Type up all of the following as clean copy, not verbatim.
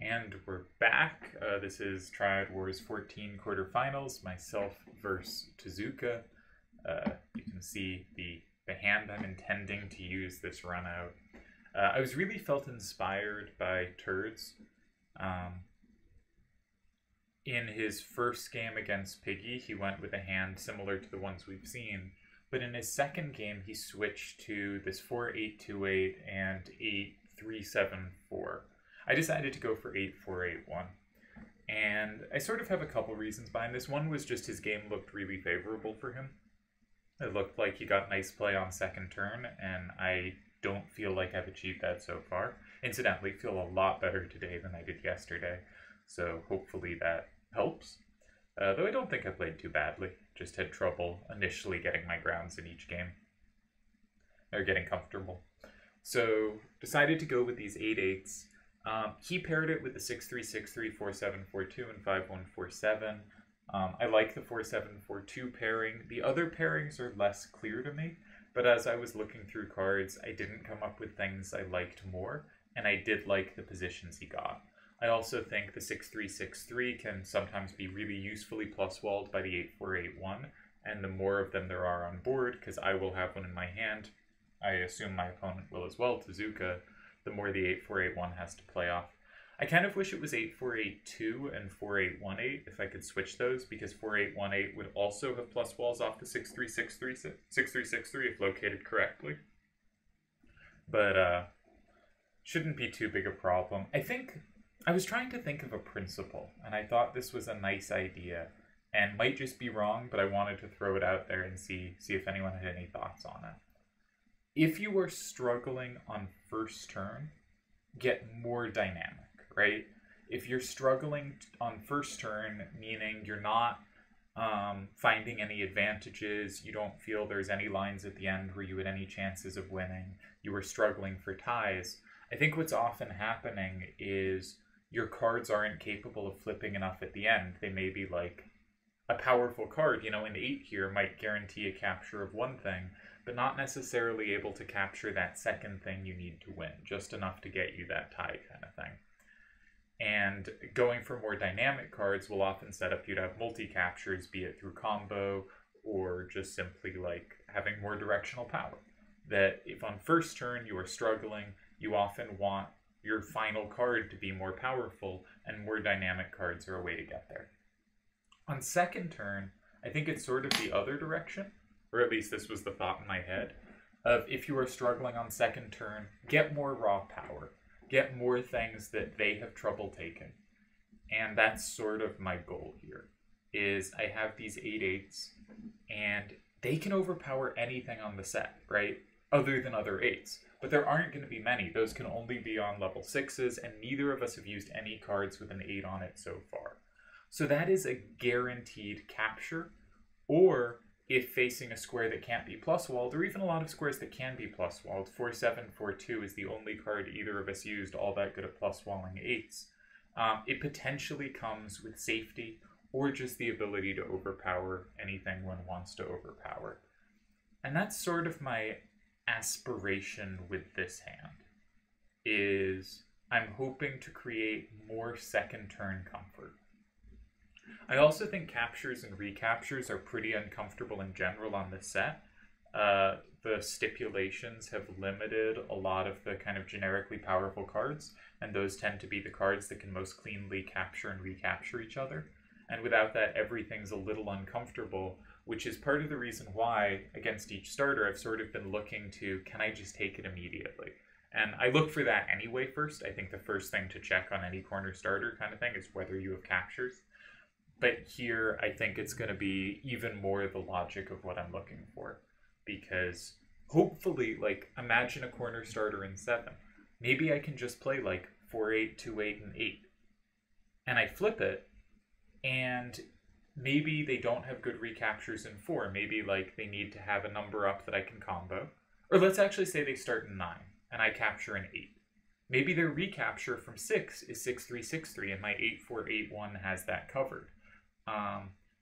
And we're back. This is Triad Wars 14 quarterfinals, myself versus Tezuka. You can see the hand I'm intending to use this run out. I was really felt inspired by Turds. In his first game against Piggy, he went with a hand similar to the ones we've seen. But in his second game, he switched to this 4-8-2-8 and 8-3-7-4. I decided to go for 8-4-8-1. And I sort of have a couple reasons behind this. One was just his game looked really favorable for him. It looked like he got nice play on second turn, and I don't feel like I've achieved that so far. Incidentally, feel a lot better today than I did yesterday, so hopefully that helps. Though I don't think I played too badly. Just had trouble initially getting my grounds in each game. Or getting comfortable. So, decided to go with these 8-8s. He paired it with the 6-3-6-3, 4-7-4-2, and 5-1-4-7. I like the 4-7-4-2 pairing. The other pairings are less clear to me, but as I was looking through cards, I didn't come up with things I liked more, and I did like the positions he got. I also think the 6-3-6-3 can sometimes be really usefully plus-walled by the 8-4-8-1, and the more of them there are on board, because I will have one in my hand, I assume my opponent will as well, Tezuka, the more the 8-4-8-1 has to play off. I kind of wish it was 8-4-8-2 and 4-8-1-8 if I could switch those, because 4-8-1-8 would also have plus walls off the 6-3-6-3 if located correctly. But shouldn't be too big a problem. I was trying to think of a principle, and I thought this was a nice idea, and might just be wrong, but I wanted to throw it out there and see if anyone had any thoughts on it. If you are struggling on first turn, get more dynamic, right? If you're struggling on first turn, meaning you're not finding any advantages, you don't feel there's any lines at the end where you had any chances of winning, you were struggling for ties, I think what's often happening is your cards aren't capable of flipping enough at the end. They may be like a powerful card, you know, an 8 here might guarantee a capture of one thing, but not necessarily able to capture that second thing you need to win, just enough to get you that tie kind of thing. And going for more dynamic cards will often set up you to have multi-captures, be it through combo or just simply like having more directional power. That if on first turn you are struggling, you often want your final card to be more powerful, and more dynamic cards are a way to get there. On second turn, I think it's sort of the other direction, or at least this was the thought in my head, of if you are struggling on second turn, get more raw power. Get more things that they have trouble taking. And that's sort of my goal here, is I have these 8-8s, and they can overpower anything on the set, right? Other than other 8s. But there aren't going to be many. Those can only be on level 6s, and neither of us have used any cards with an 8 on it so far. So that is a guaranteed capture, or if facing a square that can't be plus-walled, or even a lot of squares that can be plus-walled, 4-7-4-2 is the only card either of us used all that good at plus-walling 8s. It potentially comes with safety, or just the ability to overpower anything one wants to overpower. And that's sort of my aspiration with this hand, is I'm hoping to create more second turn comfort. I also think captures and recaptures are pretty uncomfortable in general on this set. The stipulations have limited a lot of the kind of generically powerful cards, and those tend to be the cards that can most cleanly capture and recapture each other. And without that, everything's a little uncomfortable, which is part of the reason why, against each starter, I've sort of been looking to, can I just take it immediately? And I look for that anyway first. I think the first thing to check on any corner starter kind of thing is whether you have captures. But here, I think it's going to be even more the logic of what I'm looking for. Because hopefully, like, imagine a corner starter in 7. Maybe I can just play, like, 4-8, 2-8, and 8. And I flip it, and maybe they don't have good recaptures in 4. Maybe, like, they need to have a number up that I can combo. Or let's actually say they start in 9, and I capture an 8. Maybe their recapture from 6 is 6-3-6-3, and my 8-4-8-1 has that covered.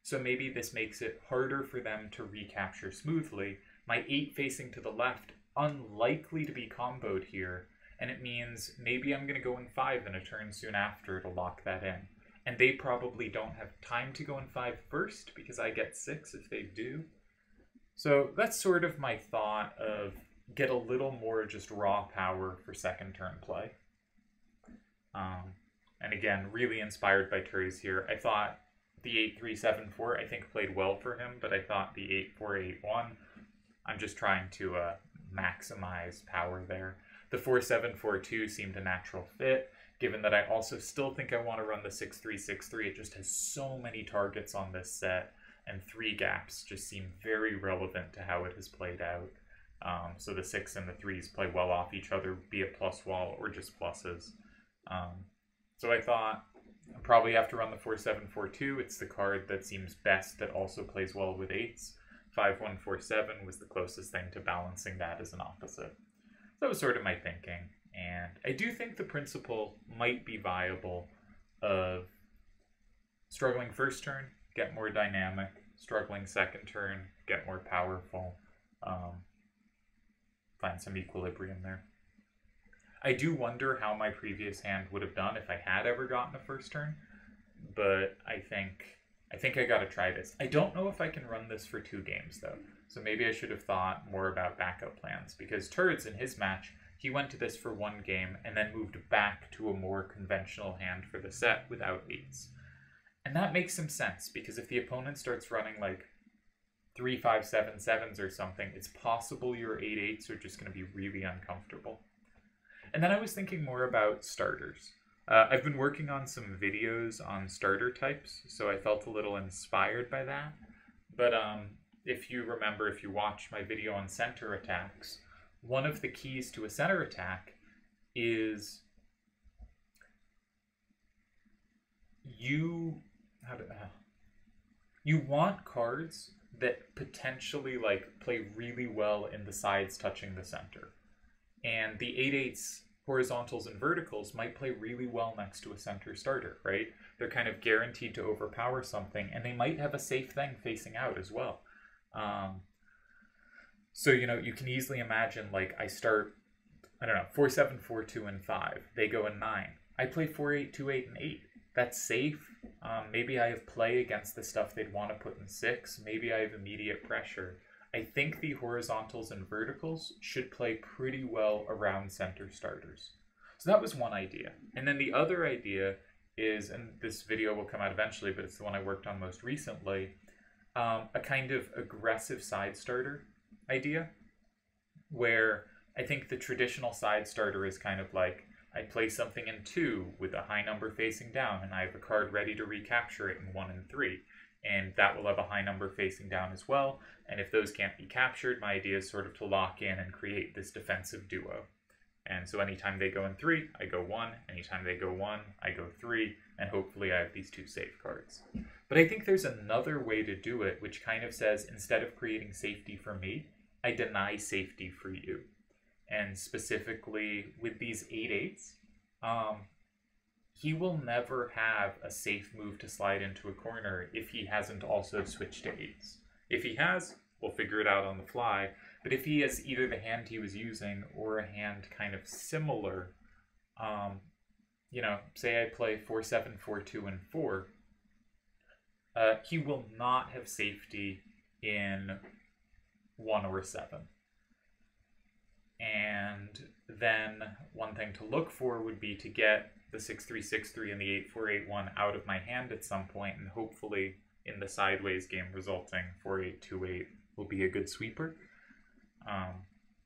So maybe this makes it harder for them to recapture smoothly. My 8 facing to the left, unlikely to be comboed here, and it means maybe I'm going to go in 5 in a turn soon after to lock that in. And they probably don't have time to go in 5 first because I get 6 if they do. So that's sort of my thought of get a little more just raw power for second turn play. And again, really inspired by Turi's here. I thought the 8-3-7-4 I think played well for him, but I thought the 8-4-8-1, I'm just trying to maximize power there. The 4-7-4-2 seemed a natural fit, given that I also still think I want to run the 6-3-6-3. It just has so many targets on this set, and 3 gaps just seem very relevant to how it has played out. So the 6 and the 3s play well off each other, be it plus wall or just pluses. So I thought I probably have to run the 4-7-4-2. It's the card that seems best that also plays well with 8s. 5-1-4-7 was the closest thing to balancing that as an opposite. So that was sort of my thinking. And I do think the principle might be viable of struggling first turn, get more dynamic, struggling second turn, get more powerful, find some equilibrium there. I do wonder how my previous hand would have done if I had ever gotten a first turn, but I think I gotta try this. I don't know if I can run this for 2 games though, so maybe I should have thought more about backup plans, because Turds in his match, he went to this for 1 game and then moved back to a more conventional hand for the set without 8s. And that makes some sense, because if the opponent starts running like 3-5-7-7s or something, it's possible your 8-8s are just going to be really uncomfortable. And then I was thinking more about starters. I've been working on some videos on starter types, so I felt a little inspired by that. But if you remember, if you watched my video on center attacks, one of the keys to a center attack is you want cards that potentially like play really well in the sides touching the center. And the 8-8s, horizontals and verticals might play really well next to a center starter, right? They're kind of guaranteed to overpower something, and they might have a safe thing facing out as well. So, you know, you can easily imagine, like, I start, I don't know, 4-7-4-2 and 5. They go in 9. I play 4-8-2-8 and 8. That's safe. Maybe I have play against the stuff they'd want to put in 6. Maybe I have immediate pressure. I think the horizontals and verticals should play pretty well around center starters. So that was one idea. And then the other idea is, and this video will come out eventually, but it's the one I worked on most recently, a kind of aggressive side starter idea, where I think the traditional side starter is kind of like, I play something in 2 with a high number facing down, and I have a card ready to recapture it in 1 and 3. And that will have a high number facing down as well. And if those can't be captured, my idea is sort of to lock in and create this defensive duo. And so anytime they go in 3, I go 1. Anytime they go 1, I go 3. And hopefully I have these 2 safe cards. But I think there's another way to do it, which kind of says, instead of creating safety for me, I deny safety for you. And specifically with these 8-8s, he will never have a safe move to slide into a corner if he hasn't also switched to 8s. If he has, we'll figure it out on the fly. But if he has either the hand he was using or a hand kind of similar, you know, say I play 4-7-4-2 and 4, he will not have safety in 1 or 7. And then one thing to look for would be to get the 6-3-6-3 and the 8-4-8-1 out of my hand at some point, and hopefully in the sideways game resulting 4-8-2-8 will be a good sweeper.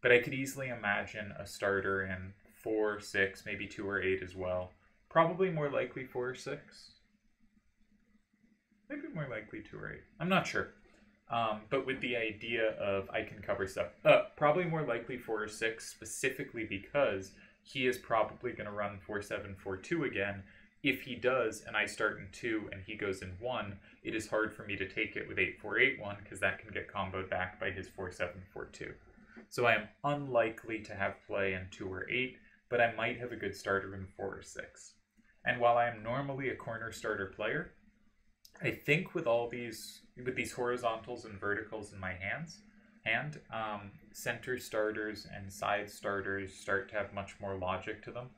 But I could easily imagine a starter in 4, 6, maybe 2 or 8 as well. Probably more likely 4 or 6. Maybe more likely 2 or 8. I'm not sure. But with the idea of I can cover stuff. Probably more likely 4 or 6, specifically because he is probably going to run 4-7-4-2 again. If he does, and I start in 2 and he goes in 1, it is hard for me to take it with 8-4-8-1 because that can get comboed back by his 4-7-4-2. So I am unlikely to have play in 2 or 8, but I might have a good starter in 4 or 6. And while I am normally a corner starter player, I think with all these, with these horizontals and verticals in my hands hand. Center starters and side starters start to have much more logic to them.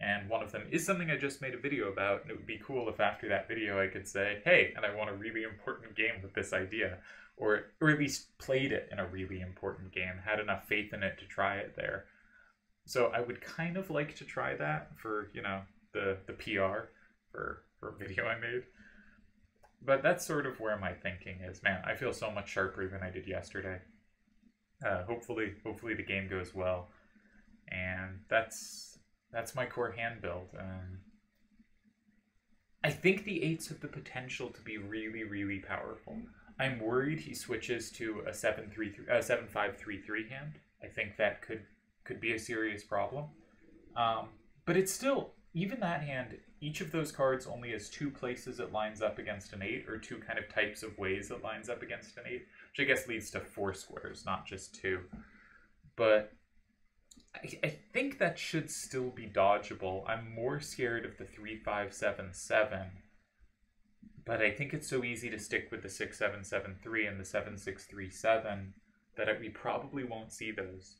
And one of them is something I just made a video about, and it would be cool if after that video I could say, hey, and I won a really important game with this idea, or at least played it in a really important game, had enough faith in it to try it there. So I would kind of like to try that for, you know, the PR for a video I made. But that's sort of where my thinking is. Man, I feel so much sharper than I did yesterday. Hopefully the game goes well. And that's my core hand build. I think the 8s have the potential to be really, really powerful. I'm worried he switches to a 7-5-3-3 hand. I think that could be a serious problem. But it's still, even that hand, each of those cards only has 2 places it lines up against an 8, or 2 kind of types of ways it lines up against an 8, which I guess leads to 4 squares, not just 2. But I think that should still be dodgeable. I'm more scared of the 3-5-7-7, but I think it's so easy to stick with the 6-7-7-3 and the 7-6-3-7 that we probably won't see those.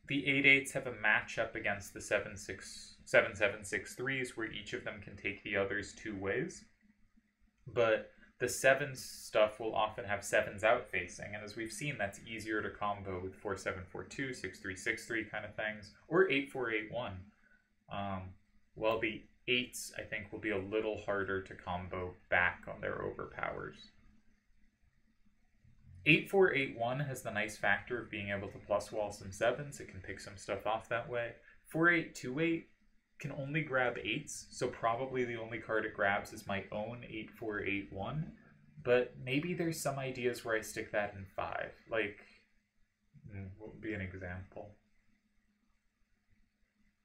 The 8-8s have a matchup against the 7-7-6-3s where each of them can take the others 2 ways, but the 7s stuff will often have 7s out facing, and as we've seen, that's easier to combo with 4-7-4-2, 6-3-6-3 kind of things, or 8-4-8-1. While the 8s, I think, will be a little harder to combo back on their overpowers. 8-4-8-1 has the nice factor of being able to plus wall some 7s. It can pick some stuff off that way. 4-8-2-8 can only grab 8s, so probably the only card it grabs is my own 8-4-8-1. But maybe there's some ideas where I stick that in 5. Like, what would be an example?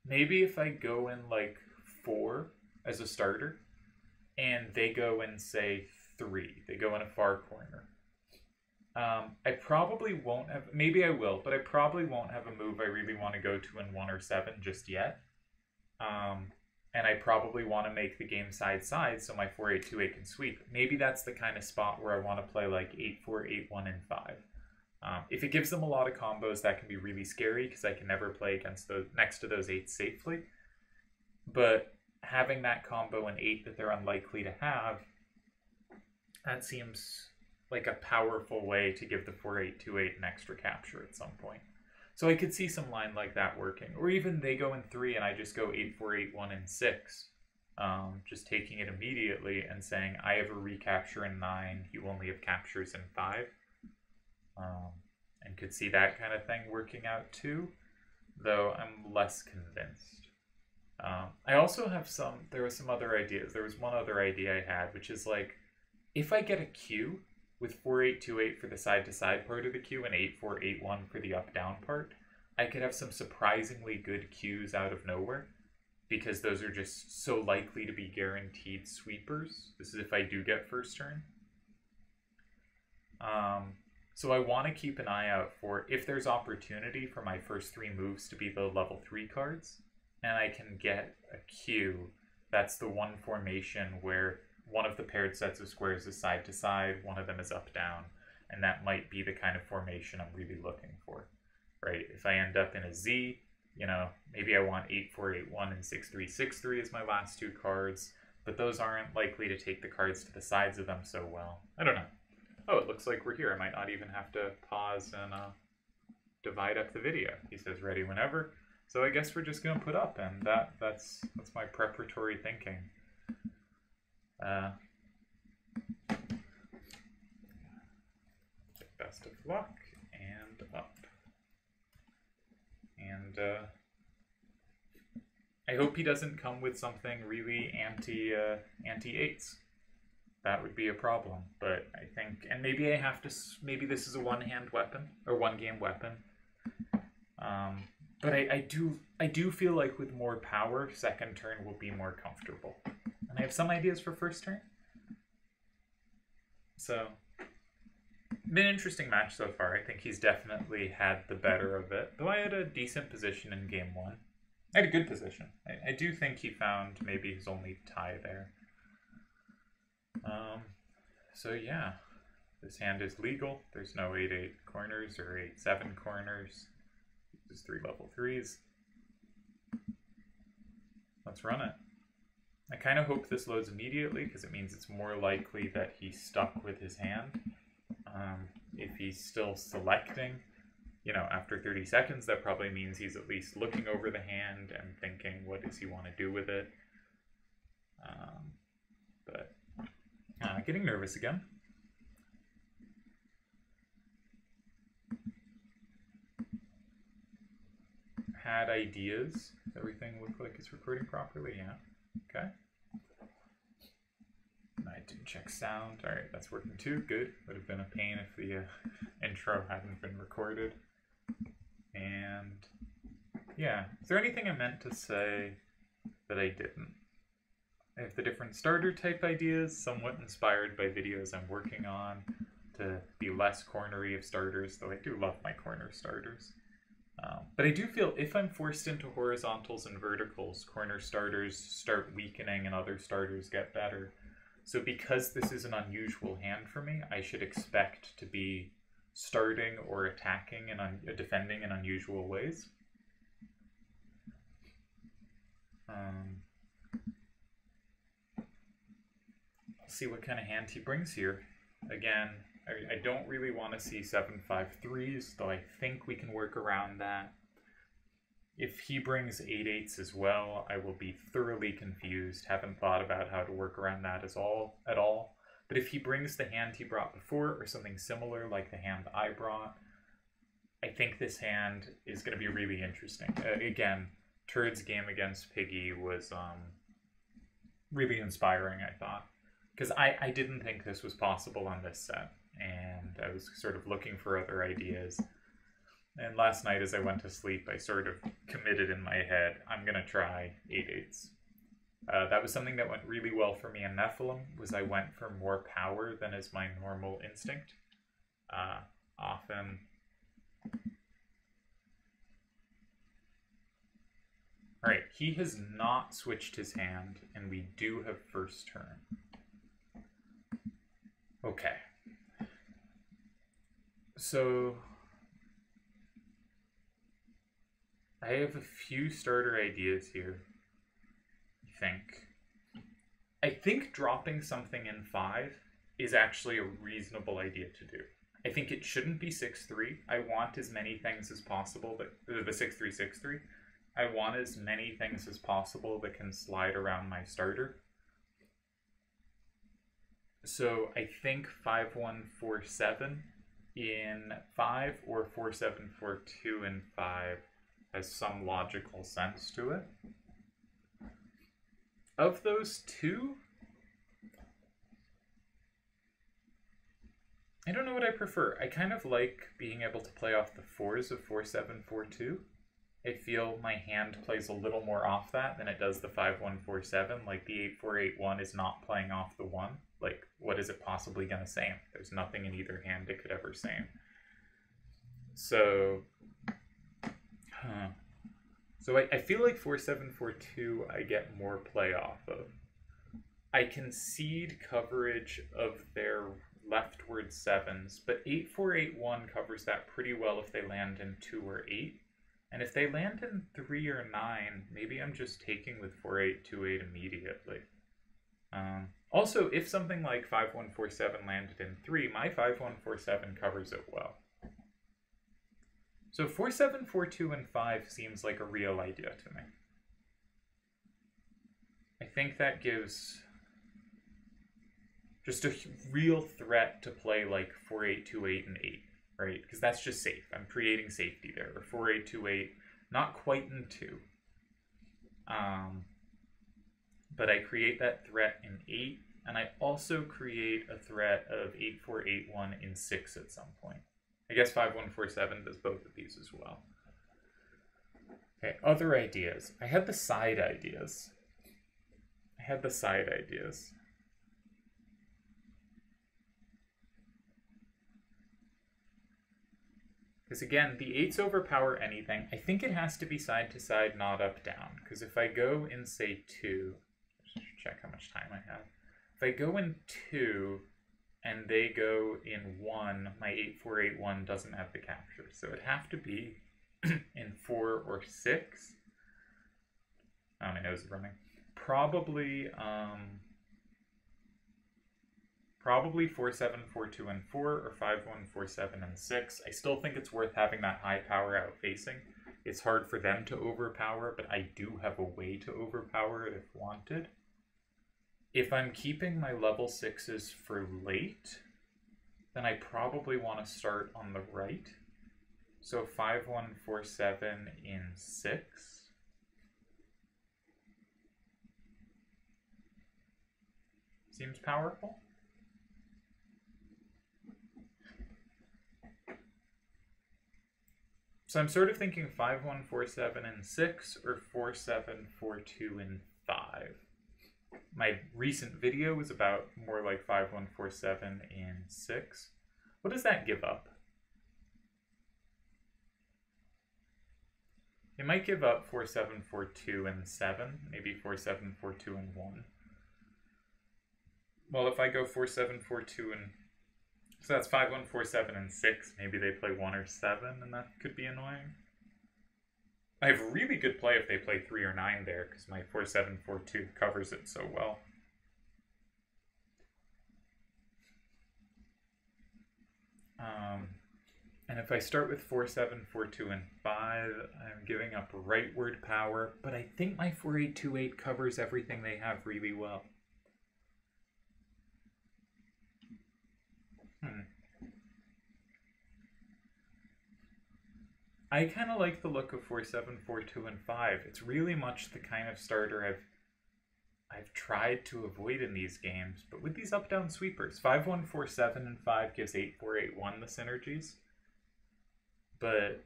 Maybe if I go in like 4 as a starter, and they go in, say, 3. They go in a far corner. I probably won't have, maybe I will, but I probably won't have a move I really want to go to in 1 or 7 just yet. And I probably want to make the game side-side so my 4-8-2-8 can sweep. Maybe that's the kind of spot where I want to play like 8-4-8-1 and 5. If it gives them a lot of combos, that can be really scary because I can never play against next to those 8s safely. But having that combo in 8 that they're unlikely to have, that seems like a powerful way to give the 4-8-2-8 an extra capture at some point. So I could see some line like that working. Or even they go in 3 and I just go 8-4-8-1 and 6. Just taking it immediately and saying, I have a recapture in 9, you only have captures in 5. And could see that kind of thing working out too, though I'm less convinced. I also have there were some other ideas. There was one other idea I had, which is like, if I get a Q with 4-8-2-8 for the side-to-side part of the queue and 8-4-8-1 for the up-down part, I could have some surprisingly good queues out of nowhere, because those are just so likely to be guaranteed sweepers. This is if I do get first turn. So I want to keep an eye out for if there's opportunity for my first 3 moves to be the level 3 cards, and I can get a queue that's the one formation where one of the paired sets of squares is side to side, one of them is up down, and that might be the kind of formation I'm really looking for, right? If I end up in a Z, you know, maybe I want 8-4-8-1 and 6-3-6-3 as my last 2 cards, but those aren't likely to take the cards to the sides of them so well. I don't know. Oh, it looks like we're here. I might not even have to pause and divide up the video. He says ready whenever. So I guess we're just going to put up, and that's my preparatory thinking. Best of luck, and up. And I hope he doesn't come with something really anti-8s. That would be a problem, but I think, and maybe I have to, maybe this is a one-hand weapon, or one-game weapon. But I do feel like with more power, second turn will be more comfortable. And I have some ideas for first turn. So, been an interesting match so far. I think he's definitely had the better of it. Though I had a decent position in game 1. I had a good position. I do think he found maybe his only tie there. So yeah, This hand is legal. There's no 8-8 corners or 8-7 corners. Just 3 level 3s. Let's run it. I kind of hope this loads immediately because it means it's more likely that he's stuck with his hand. If he's still selecting, you know, after 30 seconds, that probably means he's at least looking over the hand and thinking, what does he want to do with it? But getting nervous again. Had ideas. Does everything look like it's recording properly? Yeah. Okay. I didn't check sound. All right, that's working too. Good. Would have been a pain if the intro hadn't been recorded. And yeah, is there anything I meant to say that I didn't? I have the different starter type ideas, somewhat inspired by videos I'm working on to be less cornery of starters, though I do love my corner starters. But I do feel if I'm forced into horizontals and verticals, corner starters start weakening and other starters get better. So because this is an unusual hand for me, I should expect to be starting or attacking and defending in unusual ways. Let's see what kind of hand he brings here. Again, I don't really want to see 7-5-3s, though I think we can work around that. If he brings 8-8s as well, I will be thoroughly confused. Haven't thought about how to work around that at all. But if he brings the hand he brought before or something similar like the hand I brought, I think this hand is going to be really interesting. Again, Turd's game against Piggy was really inspiring, I thought. Because I didn't think this was possible on this set, and I was sort of looking for other ideas. And last night as I went to sleep, I sort of committed in my head, I'm going to try 8-8s. That was something that went really well for me in Nephilim, was I went for more power than is my normal instinct. Often... Alright, he has not switched his hand, and we do have first turn. Okay. So... I have a few starter ideas here. I think dropping something in 5 is actually a reasonable idea to do. I think it shouldn't be 6-3. I want as many things as possible, but the 6-3-6-3. I want as many things as possible that can slide around my starter. So I think 5-1-4-7 in 5 or 4-7-4-2 in 5 has some logical sense to it. Of those two, I don't know what I prefer. I kind of like being able to play off the 4s of 4-7-4-2. I feel my hand plays a little more off that than it does the 5-1-4-7. Like the 8-4-8-1 is not playing off the 1. Like, what is it possibly going to say? There's nothing in either hand it could ever say. So... So I feel like 4-7-4-2 I get more play off of. I concede coverage of their leftward 7s, but 8-4-8-1 covers that pretty well if they land in 2 or 8. And if they land in 3 or 9, maybe I'm just taking with 4-8-2-8 immediately. Also, if something like 5-1-4-7 landed in 3, my 5-1-4-7 covers it well. So 4-7-4-2 and 5 seems like a real idea to me. I think that gives just a real threat to play like 4-8-2-8 and 8, right? Because that's just safe. I'm creating safety there. Or 4-8-2-8, not quite in 2. But I create that threat in 8, and I also create a threat of 8-4-8-1 in 6 at some point. I guess 5-1-4-7 does both of these as well. Okay, other ideas. I had the side ideas. Because again, the 8s overpower anything. I think it has to be side to side, not up down. Because if I go in, say, 2, just check how much time I have. If I go in 2, and they go in 1, my 8481 doesn't have the capture. So it'd have to be in 4 or 6. Oh, my nose is running. Probably 4, 7, 4, 2, and 4, or 5, 1, 4, 7, and 6. I still think it's worth having that high power out facing. It's hard for them to overpower, but I do have a way to overpower it if wanted. If I'm keeping my level 6s for late, then I probably want to start on the right. So 5, 1, 4, 7 in 6. Seems powerful. So I'm sort of thinking 5, 1, 4, 7 in 6, or 4, 7, 4, 2 in 5. My recent video was about more like 5, 1, 4, 7 in 6. What does that give up? It might give up 4, 7, 4, 2 and 7. Maybe 4, 7, 4, 2 and 1. Well, if I go 4, 7, 4, 2 and... So that's 5, 1, 4, 7 and 6. Maybe they play 1 or 7, and that could be annoying. I have really good play if they play 3 or 9 there, because my 4, 7, 4, 2 covers it so well. And if I start with 4, 7, 4, 2, and 5, I'm giving up rightward power, but I think my 4, 8, 2, 8 covers everything they have really well. I kind of like the look of 4, 7, 4, 2, and 5. It's really much the kind of starter I've tried to avoid in these games, but with these up-down sweepers, 5, 1, 4, 7, and 5 gives 8, 4, 8, 1 the synergies. But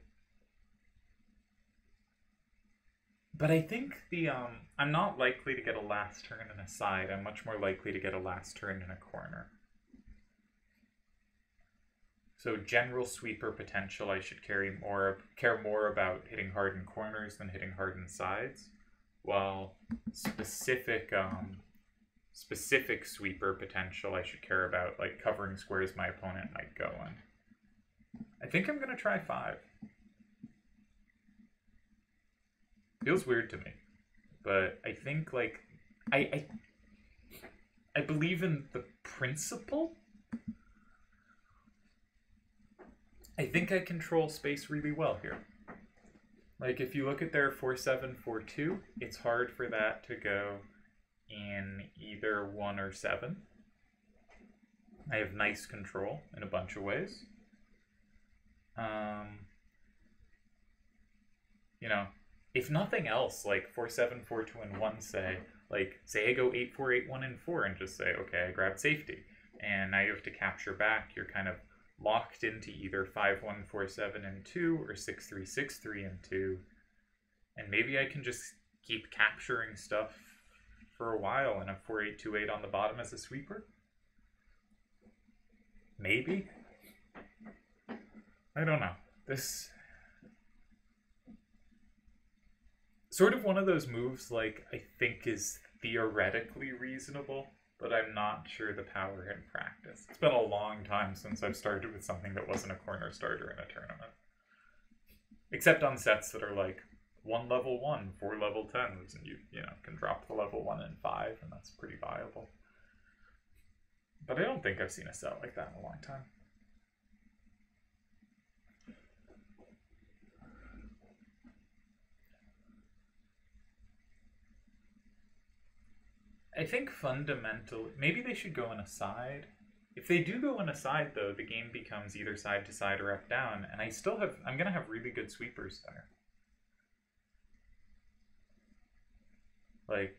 I think the I'm not likely to get a last turn in a side. I'm much more likely to get a last turn in a corner. So general sweeper potential, I should care more about hitting hard in corners than hitting hard in sides. While specific sweeper potential, I should care about like covering squares my opponent might go in. I think I'm gonna try 5. Feels weird to me, but I think like I believe in the principle. I think I control space really well here. Like if you look at their 4, 7, 4, 2, it's hard for that to go in either 1 or 7. I have nice control in a bunch of ways. You know, if nothing else, like 4, 7, 4, 2, and 1 say I go 8, 4, 8, 1, and 4 and just say, okay, I grabbed safety. And now you have to capture back. You're kind of locked into either 5, 1, 4, 7, and 2, or 6, 3, 6, 3, and 2. And maybe I can just keep capturing stuff for a while and a 4, 8, 2, 8 on the bottom as a sweeper. Maybe. I don't know. This sort of one of those moves like I think is theoretically reasonable, but I'm not sure the power in practice. It's been a long time since I've started with something that wasn't a corner starter in a tournament. Except on sets that are like 1 level 1, 4 level 10s, and you can drop the level 1 and 5, and that's pretty viable. But I don't think I've seen a set like that in a long time. I think fundamentally, maybe they should go in a side. If they do go in a side, though, the game becomes either side to side or up down, and I'm going to have really good sweepers there. Like,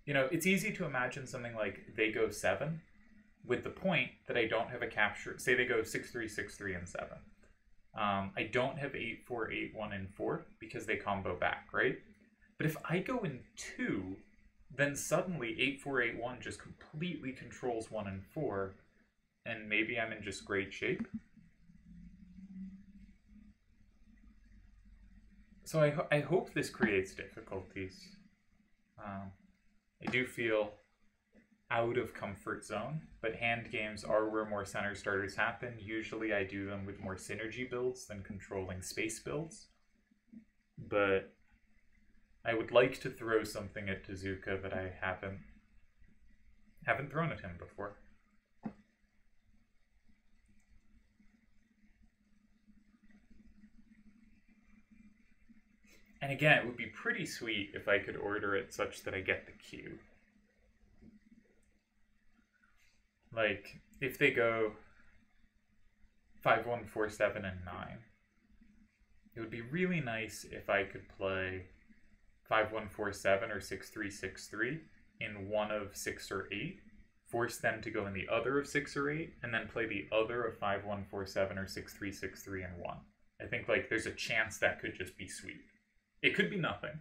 it's easy to imagine something like they go 7, with the point that I don't have a capture. Say they go 6, 3, 6, 3, and 7. I don't have 8, 4, 8, 1, and 4 because they combo back, right? But if I go in 2, then suddenly 8, 4, 8, 1 just completely controls 1 and 4, and maybe I'm in just great shape. So I hope this creates difficulties. I do feel out of comfort zone, but hand games are where more center starters happen. Usually I do them with more synergy builds than controlling space builds. But I would like to throw something at Tezuka that I haven't thrown at him before. And again, it would be pretty sweet if I could order it such that I get the Q. Like, if they go 5, 1, 4, 7, and 9, it would be really nice if I could play 5, 1, 4, 7 or 6, 3, 6, 3 in one of 6 or 8, force them to go in the other of 6 or 8, and then play the other of 5, 1, 4, 7 or 6, 3, 6, 3, and 1. I think, like, there's a chance that could just be sweet. It could be nothing,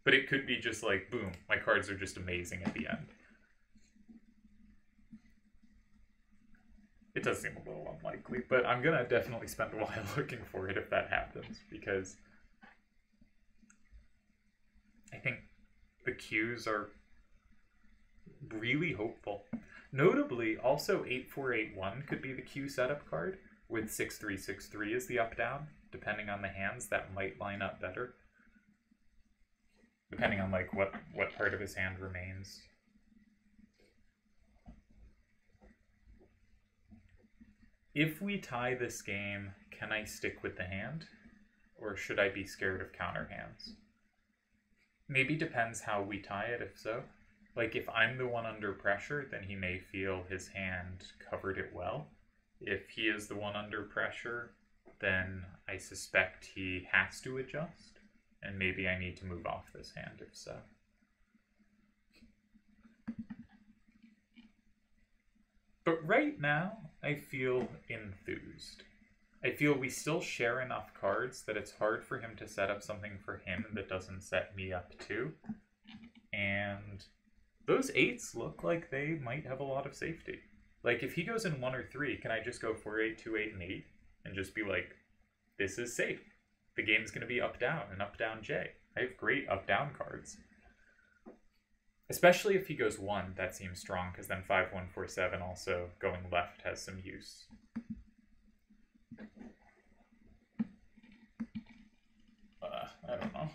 but it could be just like, boom, my cards are just amazing at the end. It does seem a little unlikely, but I'm going to definitely spend a while looking for it if that happens, because I think the Qs are really hopeful. Notably, also 8481 could be the Q setup card, with 6363 as the up-down. Depending on the hands, that might line up better. Depending on like what part of his hand remains. If we tie this game, can I stick with the hand? Or should I be scared of counter hands? Maybe depends how we tie it, if so. Like, if I'm the one under pressure, then he may feel his hand covered it well. If he is the one under pressure, then I suspect he has to adjust, and maybe I need to move off this hand if so. But right now, I feel enthused. I feel we still share enough cards that it's hard for him to set up something for him that doesn't set me up too. And those 8s look like they might have a lot of safety. Like, if he goes in 1 or 3, can I just go 4, 8, 2, 8, and 8? And just be like, this is safe. The game's going to be up-down and up-down J. I have great up-down cards. Especially if he goes 1, that seems strong, because then 5, 1, 4, 7 also going left has some use. I don't know.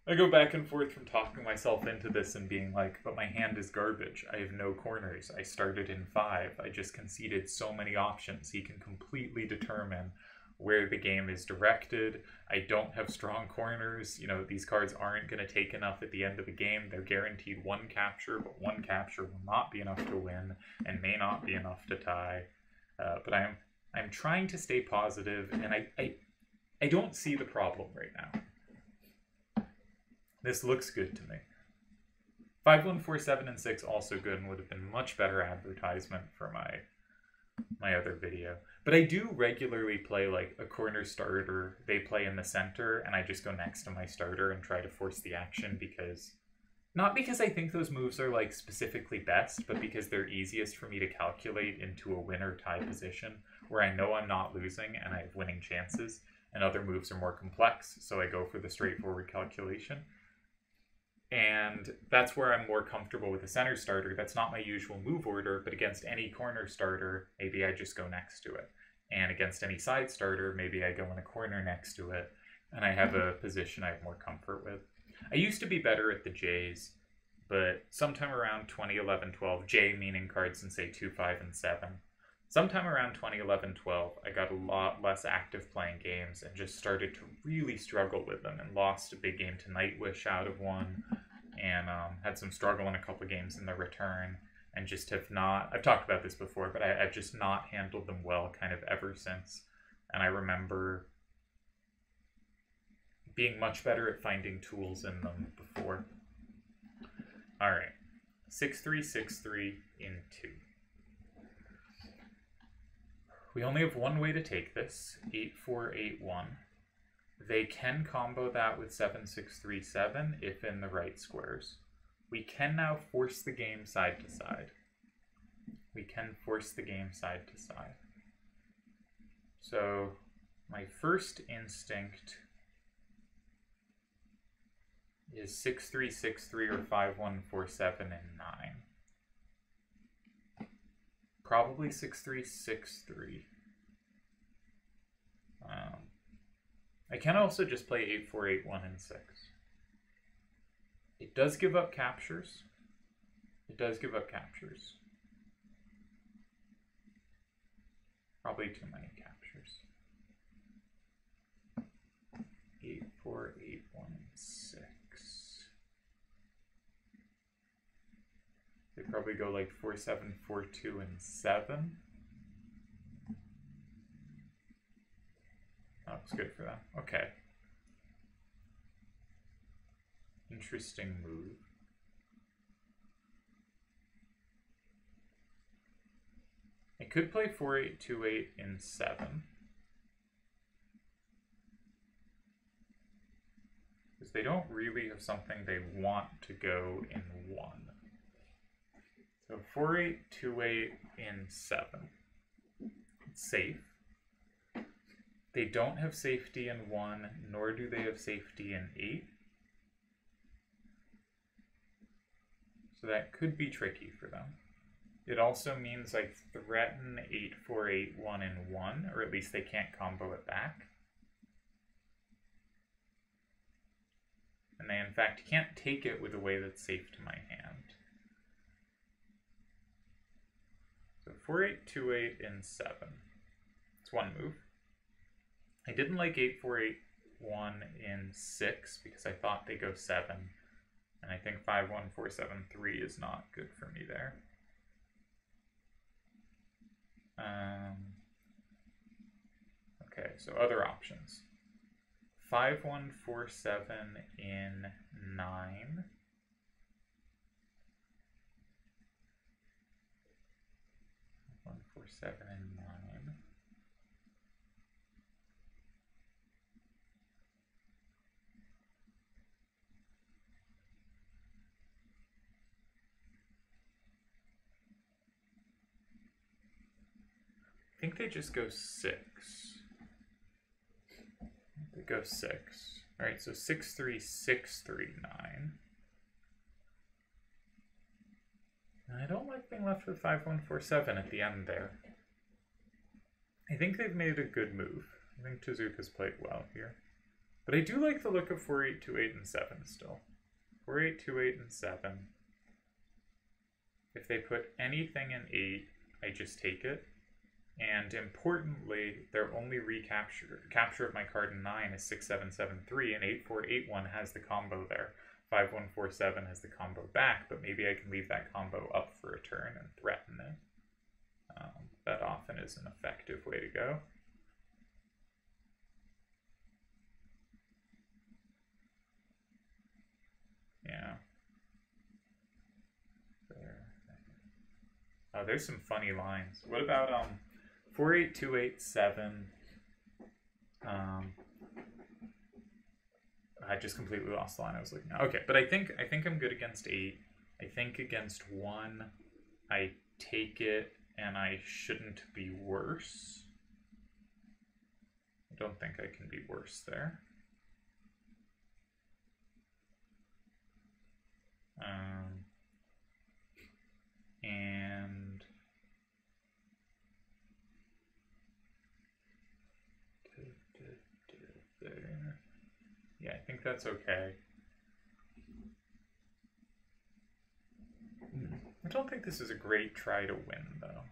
I go back and forth from talking myself into this and being like, but my hand is garbage. I have no corners. I started in 5. I just conceded so many options. He can completely determine where the game is directed. I don't have strong corners. You know, these cards aren't going to take enough at the end of the game. They're guaranteed 1 capture, but 1 capture will not be enough to win and may not be enough to tie. But I'm trying to stay positive, and I don't see the problem right now. This looks good to me. 5, 1, 4, 7, and 6 also good and would have been much better advertisement for my other video. But I do regularly play like a corner starter. They play in the center, and I just go next to my starter and try to force the action because... Not because I think those moves are like specifically best, but because they're easiest for me to calculate into a win or tie position where I know I'm not losing and I have winning chances, and other moves are more complex, so I go for the straightforward calculation. And that's where I'm more comfortable with a center starter. That's not my usual move order, but against any corner starter, maybe I just go next to it. And against any side starter, maybe I go in a corner next to it, and I have a position I have more comfort with. I used to be better at the Js, but sometime around 2011, 12, J meaning cards in, say, 2, 5, and 7. Sometime around 2011, 12, I got a lot less active playing games and just started to really struggle with them and lost a big game to Nightwish out of one and had some struggle in a couple of games in the return and just have not, I've talked about this before, but I've just not handled them well kind of ever since. And I remember being much better at finding tools in them before. All right, 6-3-6-3 in 2. We only have one way to take this, 8-4-8-1. They can combo that with 7-6-3-7 if in the right squares. We can now force the game side to side. We can force the game side to side. So my first instinct is 6363 or 5147 and 9. Probably 6363. I can also just play 8481 and 6. It does give up captures. It does give up captures. Probably too many captures. 8481 and 6. They probably go like 4742 and 7. That looks good for them. Okay. Interesting move. I could play 4828 in 7. Because they don't really have something they want to go in 1. So 4828 in 7. It's safe. They don't have safety in 1, nor do they have safety in 8. So that could be tricky for them. It also means I threaten 8481 in 1, or at least they can't combo it back. And they in fact can't take it with a way that's safe to my hand. So 4828 in 7. It's one move. I didn't like 8481 in 6 because I thought they go 7. And I think 51473 is not good for me there. Okay, so other options. 5147 in 9. One four seven and 9. I think they just go 6. They go 6. Alright, so 63639. And I don't like being left with 5147 at the end there. I think they've made a good move. I think Tezuka's played well here. But I do like the look of 4828 and 7 still. 4828 and 7. If they put anything in 8, I just take it. And importantly, their only capture of my card in 9 is 6773, and 8481 has the combo there. 5147 has the combo back, but maybe I can leave that combo up for a turn and threaten it. That often is an effective way to go. Yeah. There. Oh, there's some funny lines. What about 48287. I just completely lost the line I was looking at. Okay, but I think I'm good against 8. I think against 1, I take it and I shouldn't be worse. I don't think I can be worse there. And there. Yeah, I think that's okay. I don't think this is a great try to win, though.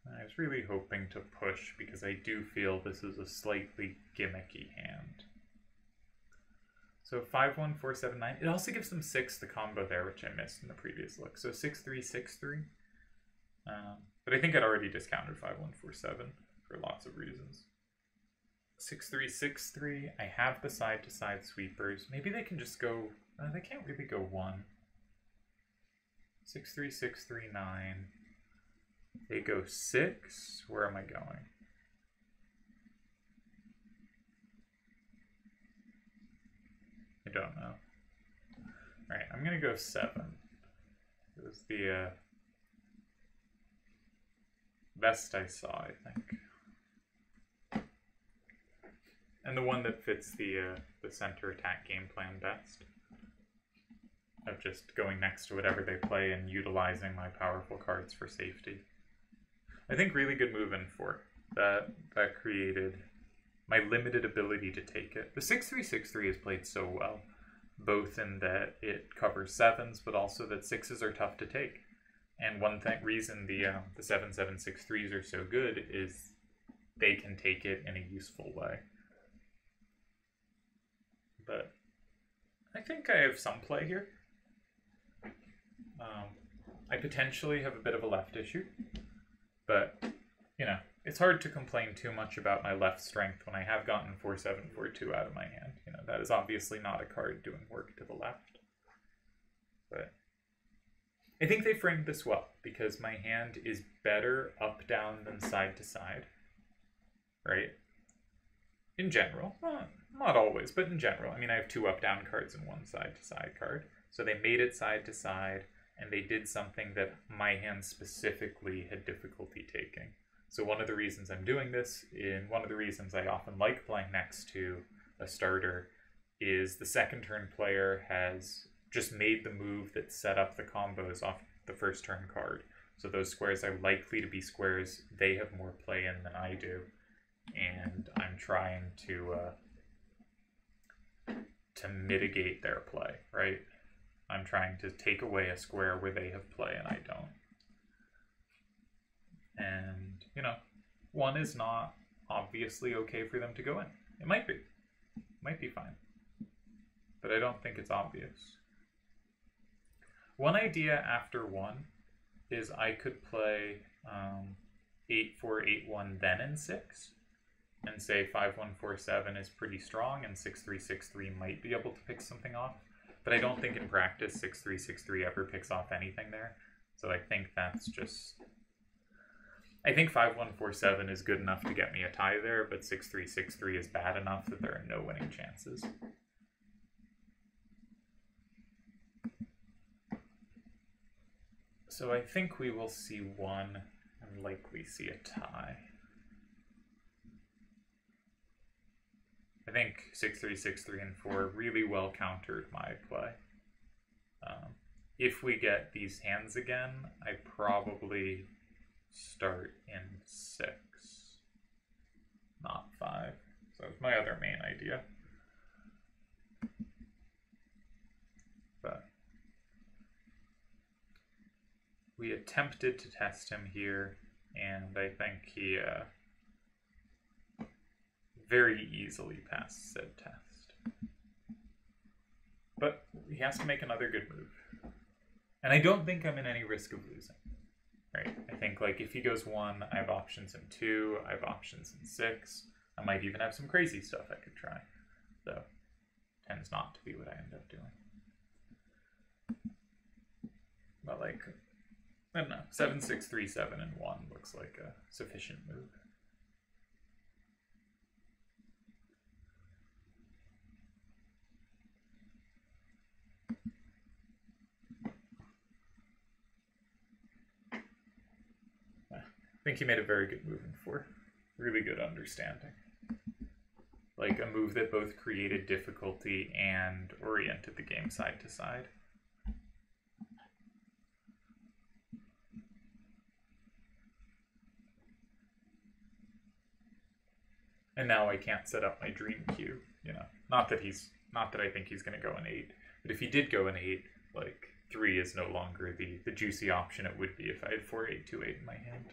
I was really hoping to push because I do feel this is a slightly gimmicky hand. So 51479. It also gives them 6, the combo there, which I missed in the previous look. So 6363. But I think I'd already discounted 5147 for lots of reasons. 6363. I have the side-to-side sweepers. Maybe they can just go. They can't really go 1. 63639. They go 6. Where am I going? I don't know. Alright, I'm gonna go 7. It was the best I saw, I think. And the one that fits the center attack game plan best. Of just going next to whatever they play and utilizing my powerful cards for safety. I think really good move in 4. That created my limited ability to take it. The 6-3-6-3 is played so well, both in that it covers 7s, but also that 6s are tough to take. And one reason the 7-7-6-3s are so good is they can take it in a useful way. But I think I have some play here. I potentially have a bit of a left issue, but, you know, it's hard to complain too much about my left strength when I have gotten 4-7, 4-2 out of my hand. You know, that is obviously not a card doing work to the left. But I think they framed this well, because my hand is better up-down than side-to-side, right? In general. Well, not always, but in general. I mean, I have 2 up-down cards and 1 side-to-side card. So they made it side-to-side, and they did something that my hand specifically had difficulty taking. So one of the reasons I'm doing this, and one of the reasons I often like playing next to a starter, is the second turn player has just made the move that set up the combos off the first turn card. So those squares are likely to be squares they have more play in than I do. And I'm trying to mitigate their play, right? I'm trying to take away a square where they have play and I don't. And, you know, 1 is not obviously okay for them to go in. It might be. Might be fine. But I don't think it's obvious. One idea after 1 is I could play 8-4-8-1 then in 6. And say 5-1-4-7 is pretty strong and 6-3-6-3 might be able to pick something off. But I don't think in practice 6-3-6-3 ever picks off anything there. So I think that's just... I think 5-1-4-7 is good enough to get me a tie there, but 6-3-6-3 is bad enough that there are no winning chances. So I think we will see 1 and likely see a tie. I think 6-3-6-3 and 4 really well countered my play. If we get these hands again, I probably start in 6, not 5. So it's my other main idea. But we attempted to test him here, and I think he very easily passed said test. But he has to make another good move. And I don't think I'm in any risk of losing. Right? I think like if he goes 1, I have options in 2, I have options in 6. I might even have some crazy stuff I could try. So tends not to be what I end up doing. But like, I don't know, 7-6-3-7 and 1 looks like a sufficient move. I think he made a very good move in 4. Really good understanding. Like a move that both created difficulty and oriented the game side to side. And now I can't set up my dream queue, you know. Not that I think he's gonna go in 8, but if he did go in 8, like 3 is no longer the juicy option it would be if I had 4-8-2-8 in my hand.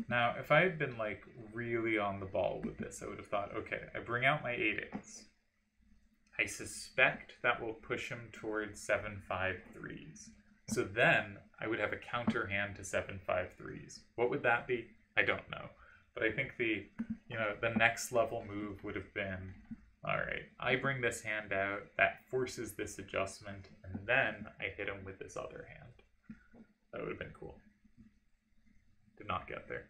Now, if I had been like really on the ball with this, I would have thought, okay, I bring out my 8-8s. I suspect that will push him towards 7-5-3s. So then I would have a counter hand to 7-5-3s. What would that be? I don't know. But I think the next level move would have been, all right, I bring this hand out, that forces this adjustment, and then I hit him with this other hand. That would have been cool. Did not get there.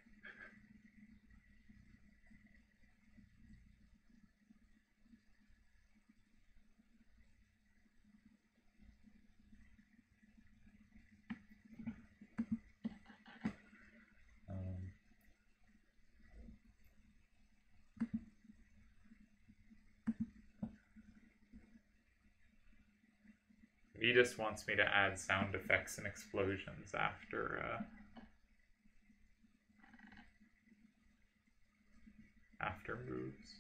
Vetus wants me to add sound effects and explosions after moves.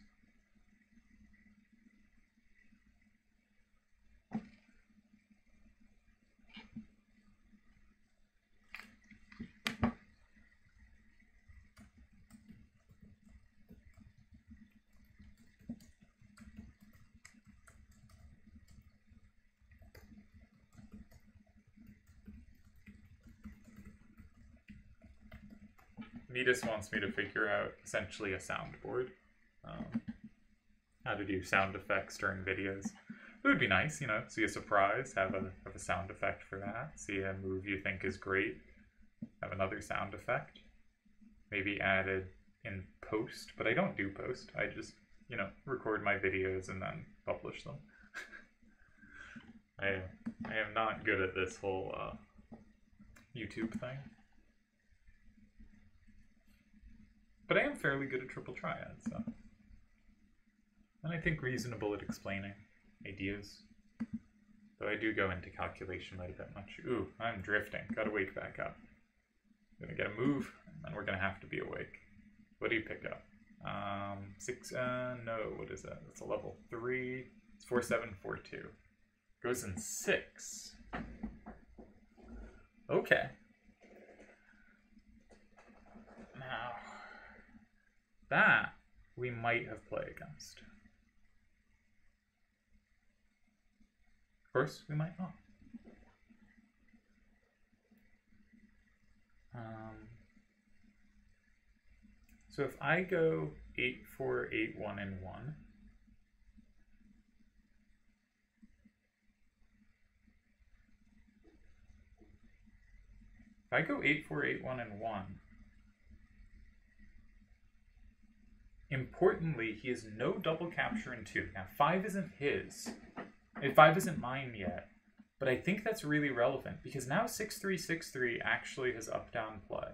Vetus wants me to figure out essentially a soundboard. How to do sound effects during videos. It would be nice, you know, see a surprise, have a sound effect for that. See a move you think is great, have another sound effect. Maybe added in post, but I don't do post. I just, you know, record my videos and then publish them. I am not good at this whole YouTube thing. But I am fairly good at triple triad, so. And I think reasonable at explaining ideas. Though I do go into calculation a bit much. Ooh, I'm drifting. Gotta wake back up. I'm gonna get a move, and then we're gonna have to be awake. What do you pick up? 6, no, what is that? That's a level 3. It's 4742. Goes in 6. Okay. Now, that we might have play against. Of course, we might not. So if I go 8, 4, 8, 1, and 1, if I go 8, 4, 8, 1, and 1, importantly, he has no double capture in 2. Now, 5 isn't his. 5 isn't mine yet, but I think that's really relevant because now 6-3-6-3 actually has up-down play.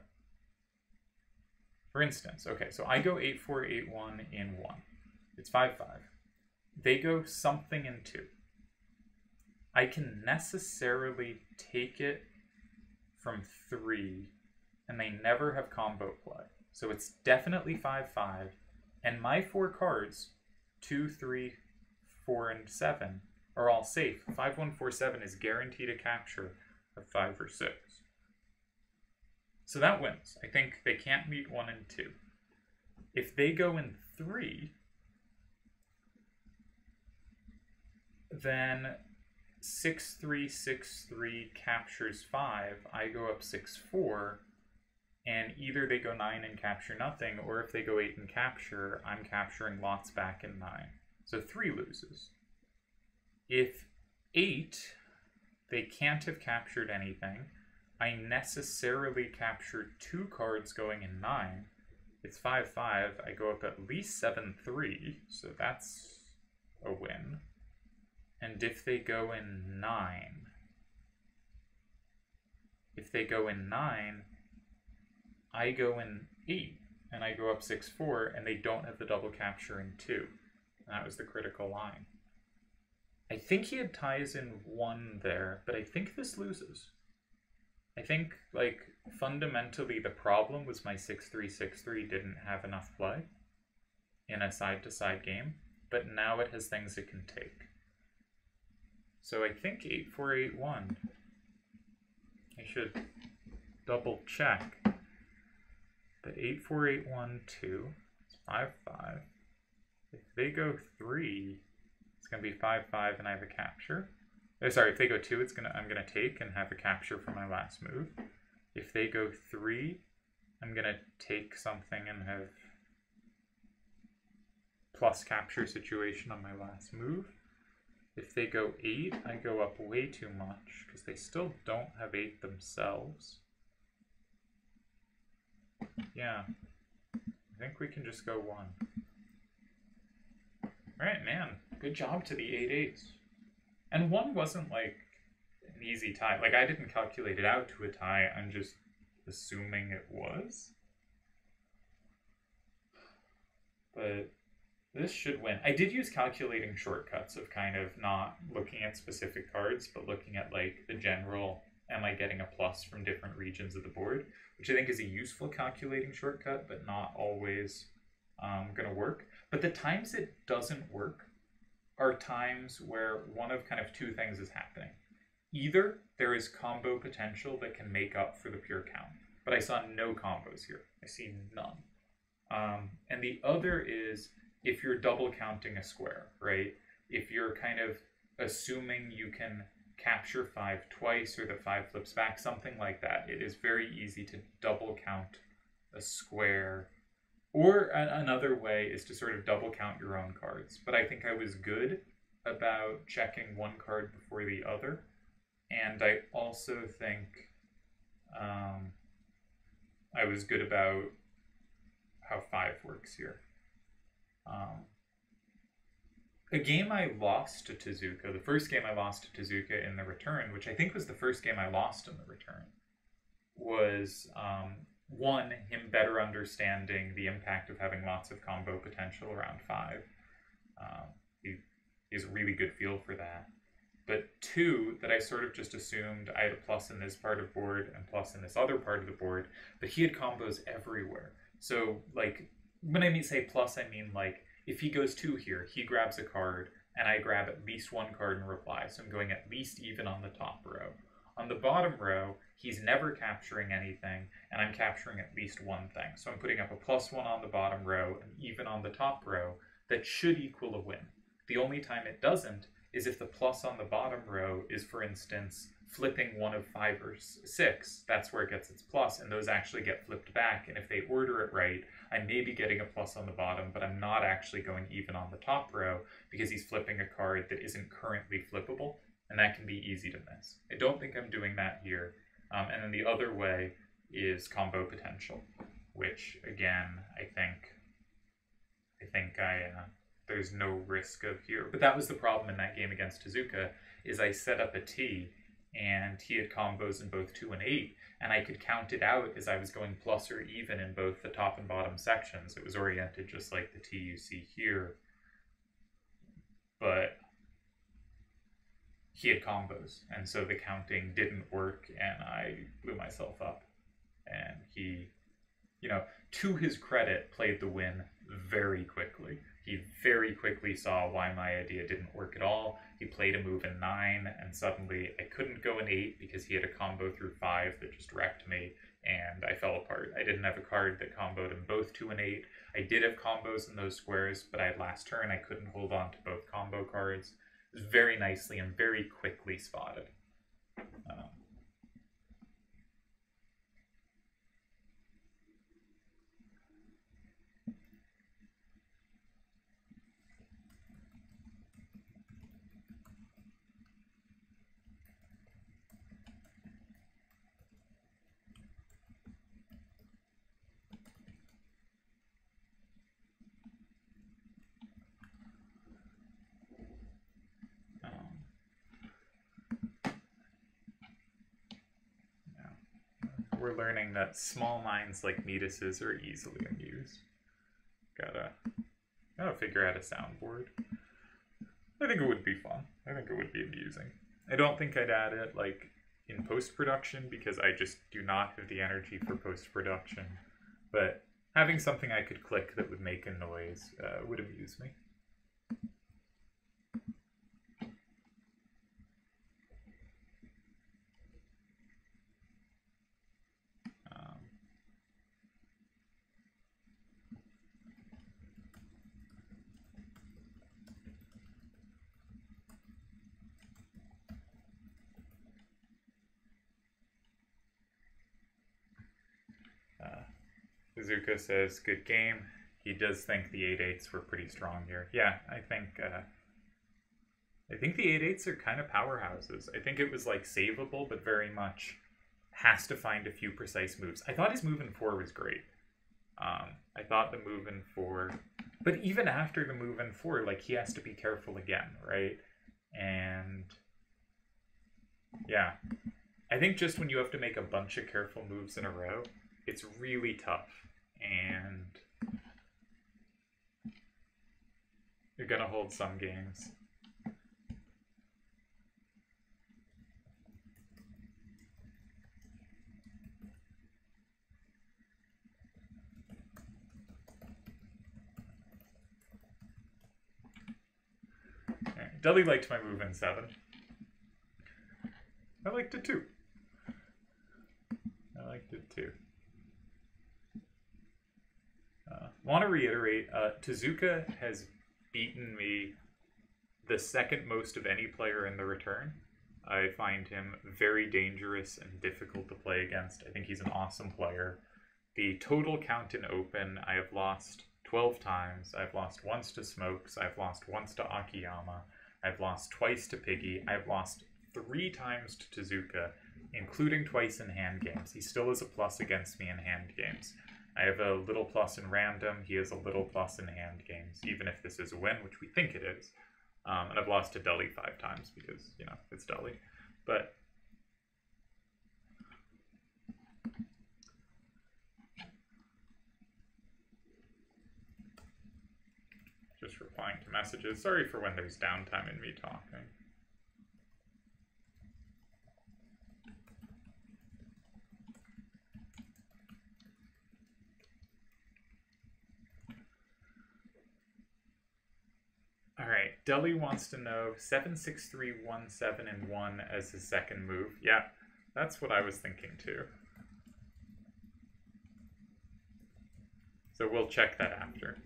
For instance, okay, so I go 8-4-8-1 in 1. It's 5-5. They go something in 2. I can necessarily take it from 3, and they never have combo play. So it's definitely 5-5, and my 4 cards, 2, 3, 4, and 7, are all safe. 5-1-4-7 is guaranteed a capture of 5 or 6. So that wins. I think they can't meet 1 and 2. If they go in 3, then 6-3-6-3 captures 5. I go up 6-4, and either they go 9 and capture nothing, or if they go 8 and capture, I'm capturing lots back in 9. So 3 loses. If 8, they can't have captured anything. I necessarily capture 2 cards going in 9. It's 5-5. I go up at least 7-3, so that's a win. And if they go in 9, I go in 8, and I go up 6-4, and they don't have the double capture in 2. And that was the critical line. I think he had ties in 1 there, but I think this loses. I think, like, fundamentally the problem was my 6-3-6-3 didn't have enough play in a side-to-side game, but now it has things it can take. So I think 8-4-8-1. I should double check. But 8-4-8-1-2, it's 5-5. If they go 3, it's going to be 5-5 and I have a capture. Sorry, if they go 2, I'm gonna take and have a capture for my last move. If they go 3, I'm gonna take something and have plus capture situation on my last move. If they go 8, I go up way too much because they still don't have 8 themselves. Yeah, I think we can just go 1. Alright, man, good job to the 8-8s. And 1 wasn't, like, an easy tie. Like, I didn't calculate it out to a tie. I'm just assuming it was. But This should win. I did use calculating shortcuts of kind of not looking at specific cards, but looking at like the general, am I getting a plus from different regions of the board, which I think is a useful calculating shortcut, but not always going to work. But the times it doesn't work are times where one of kind of two things is happening. Either there is combo potential that can make up for the pure count, but I saw no combos here. I see none. And the other is if you're double counting a square, right? If you're kind of assuming you can capture 5 twice or that 5 flips back, something like that, it is very easy to double count a square. Or another way is to sort of double count your own cards. But I think I was good about checking one card before the other. And I also think I was good about how 5 works here. A game I lost to Tezuka, the first game I lost to Tezuka in the return, which I think was the first game I lost in the return, was one, him better understanding the impact of having lots of combo potential around 5. He has a really good feel for that. But two, that I sort of just assumed I had a plus in this part of board and plus in this other part of the board, but he had combos everywhere. So, like, when I say plus, I mean, like, if he goes 2 here, he grabs a card, and I grab at least 1 card in reply, so I'm going at least even on the top row. On the bottom row, he's never capturing anything, and I'm capturing at least 1 thing. So I'm putting up a +1 on the bottom row, and even on the top row, that should equal a win. The only time it doesn't is if the plus on the bottom row is, for instance, flipping 1 of 5 or 6. That's where it gets its plus, and those actually get flipped back, and if they order it right, I may be getting a plus on the bottom, but I'm not actually going even on the top row because he's flipping a card that isn't currently flippable, and that can be easy to miss. I don't think I'm doing that here. And then the other way is combo potential, which, again, I think there's no risk of here. But that was the problem in that game against Tezuka, is I set up a T, and he had combos in both 2 and 8, and I could count it out as I was going plus or even in both the top and bottom sections. It was oriented just like the T you see here, but he had combos, and so the counting didn't work, and I blew myself up. And he, to his credit, played the win very quickly. He very quickly saw why my idea didn't work at all. He played a move in 9, and suddenly I couldn't go in 8 because he had a combo through 5 that just wrecked me, and I fell apart. I didn't have a card that comboed in both 2 and 8. I did have combos in those squares, but I had last turn. I couldn't hold on to both combo cards. It was very nicely and very quickly spotted. We're learning that small minds like Midas's are easily amused. Gotta figure out a soundboard. I think it would be fun. I think it would be amusing. I don't think I'd add it like in post-production because I just do not have the energy for post-production. But having something I could click that would make a noise would amuse me. Tezuka says, good game. He does think the 8/8s were pretty strong here. Yeah, I think the 8/8s are kind of powerhouses. I think it was like savable, but very much has to find a few precise moves. I thought his move in 4 was great. I thought the move in 4, but even after the move in 4, like he has to be careful again, right? And yeah, I think just when you have to make a bunch of careful moves in a row, it's really tough. And gonna hold some games. Deli liked my move in 7. I liked it too. I liked it too. Want to reiterate, Tezuka has beaten me the second most of any player in the return. I find him very dangerous and difficult to play against. I think he's an awesome player. The total count in Open, I have lost 12 times. I've lost once to Smokes. I've lost once to Akiyama. I've lost twice to Piggy. I've lost 3 times to Tezuka, including twice in hand games. He still is a plus against me in hand games. I have a little plus in random. He has a little plus in hand games, even if this is a win, which we think it is. And I've lost to Deli 5 times because, you know, it's Deli. But just replying to messages. Sorry for when there's downtime in me talking. All right, Deli wants to know 76317 and 1 as his second move. Yeah, that's what I was thinking too. So we'll check that after.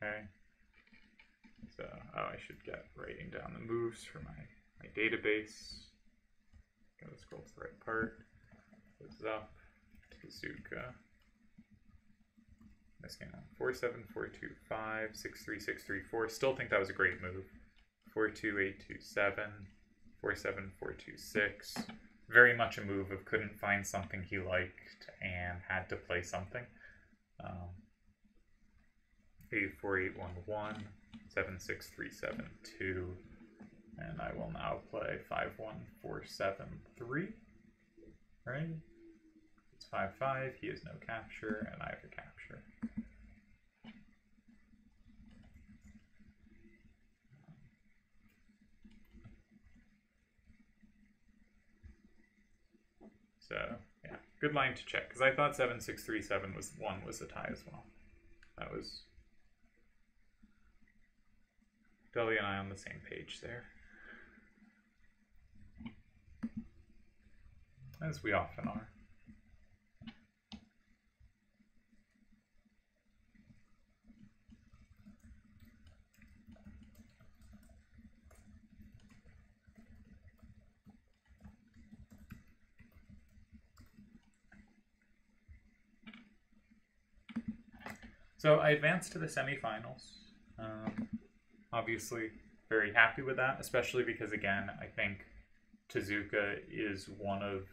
Okay. So, oh, I should get writing down the moves for my database. Gotta scroll to the right part. This is up. Tezuka. This game on 47425, 63634. Still think that was a great move. 42827, 47426. Very much a move of couldn't find something he liked and had to play something. 84811, 76372, and I will now play 51473. Right? It's 5-5. He has no capture, and I have a capture. So, yeah, good line to check, because I thought 7637 was a tie as well. That was Deli and I on the same page there. As we often are. So I advanced to the semifinals. Obviously, very happy with that, especially because, again, I think Tezuka is one of...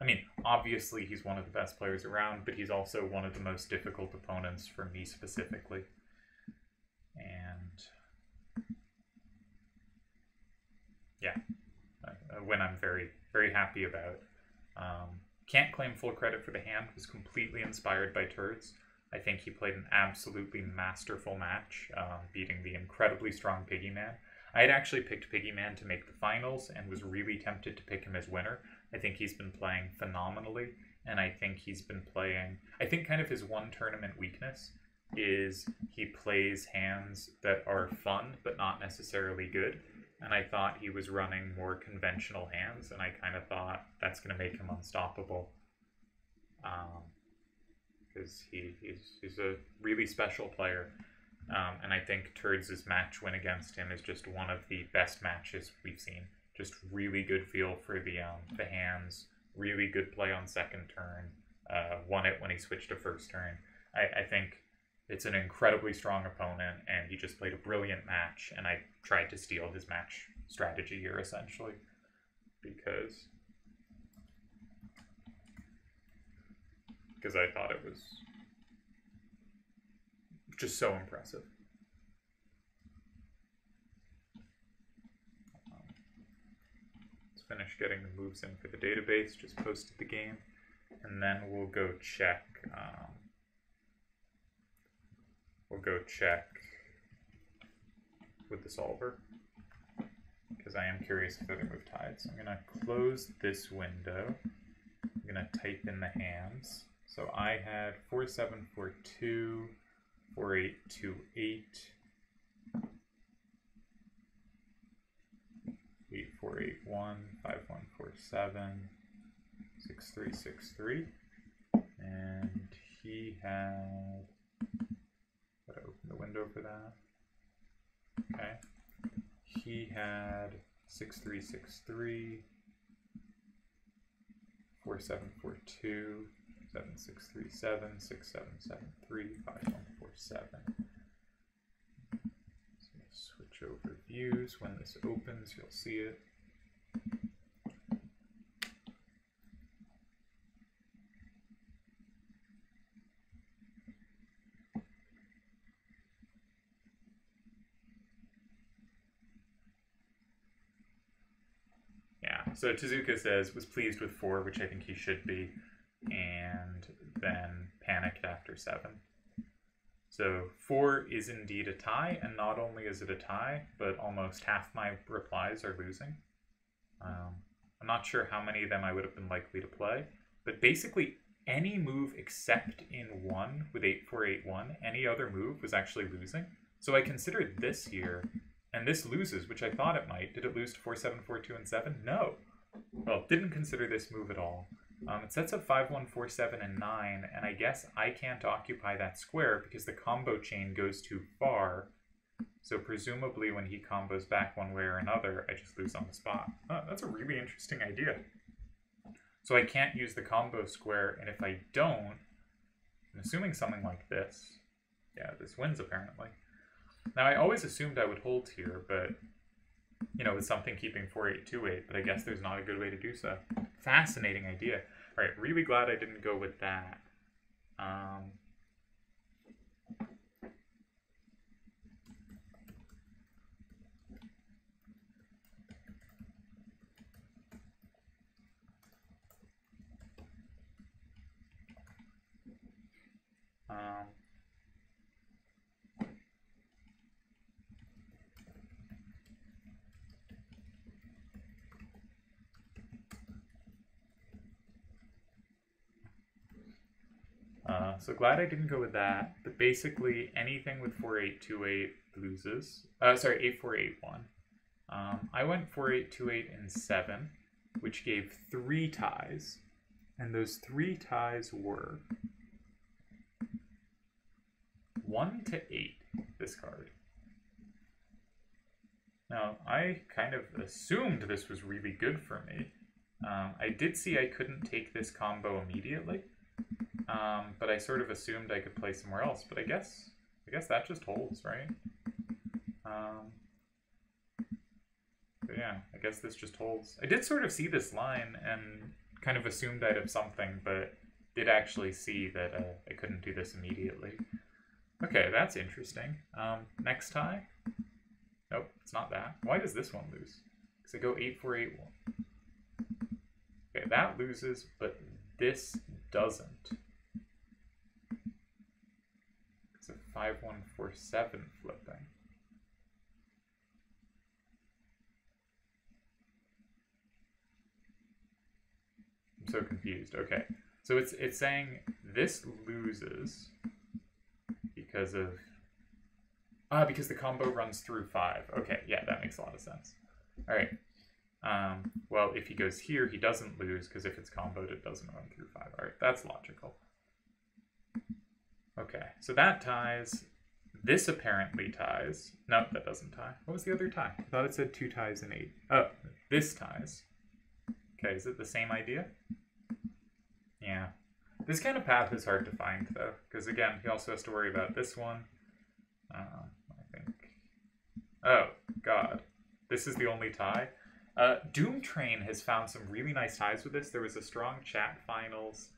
I mean, obviously he's one of the best players around, but he's also one of the most difficult opponents for me specifically. And... yeah, a win I'm very, very happy about. Can't claim full credit for the hand. Was completely inspired by Turds. I think he played an absolutely masterful match, beating the incredibly strong Piggy Man. I had actually picked Piggy Man to make the finals and was really tempted to pick him as winner. I think he's been playing phenomenally, and I think he's been playing... I think kind of his one tournament weakness is he plays hands that are fun, but not necessarily good. And I thought he was running more conventional hands, and I kind of thought that's going to make him unstoppable. Because he's a really special player. And I think Turds' match win against him is just one of the best matches we've seen. Just really good feel for the hands, really good play on second turn, won it when he switched to first turn. I think it's an incredibly strong opponent, and he just played a brilliant match, and I tried to steal his match strategy here, essentially, because I thought it was just so impressive. Let's finish getting the moves in for the database, just posted the game, and then we'll go check we'll go check with the solver, because I am curious if other move tied. So I'm going to close this window. I'm going to type in the hands. So I had 4742, 4828, 8481, 5147, 6363, and he had, gotta open the window for that. Okay, he had 6363, 4742, 7637, 6773, 5147. So switch over views. When this opens, you'll see it. Yeah, so Tezuka says, was pleased with 4, which I think he should be, and then panicked after 7. So 4 is indeed a tie, and not only is it a tie, but almost half my replies are losing. I'm not sure how many of them I would have been likely to play, but basically any move except in 1 with 8481, any other move was actually losing. So I considered this here, and this loses, which I thought it might. Did it lose to 4742 and 7? No. Well, didn't consider this move at all. It sets up 5147 and 9, and I guess I can't occupy that square because the combo chain goes too far. So presumably when he combos back one way or another, I just lose on the spot. Oh, that's a really interesting idea. So I can't use the combo square, and if I don't, I'm assuming something like this. Yeah, this wins apparently. Now I always assumed I would hold here, but you know, with something keeping 4828, but I guess there's not a good way to do so. Fascinating idea. All right, really glad I didn't go with that. So glad I didn't go with that, but basically anything with 4828 loses. Sorry, 8481. I went 4828 and 7, which gave 3 ties, and those 3 ties were 1 to 8, this card. Now, I kind of assumed this was really good for me. I did see I couldn't take this combo immediately, but I sort of assumed I could play somewhere else. But I guess that just holds, right? But yeah, I guess this just holds. I did sort of see this line and kind of assumed I'd have something, but did actually see that I couldn't do this immediately. Okay, that's interesting. Next tie? Nope, it's not that. Why does this one lose? Because I go 8481. Okay, that loses, but this doesn't. It's a 5147 flipping. I'm so confused. Okay, so it's saying this loses because of because the combo runs through 5. Okay, yeah, that makes a lot of sense. All right. Well, if he goes here, he doesn't lose, because if it's comboed, it doesn't run through 5. All right, that's logical. Okay, so that ties. This apparently ties. No, that doesn't tie. What was the other tie? I thought it said 2 ties and 8. Oh, this ties. Okay, is it the same idea? Yeah. This kind of path is hard to find, though, because, again, he also has to worry about this one. I think. Oh, God. This is the only tie. Doom Train has found some really nice ties with this. There was a strong chat finals,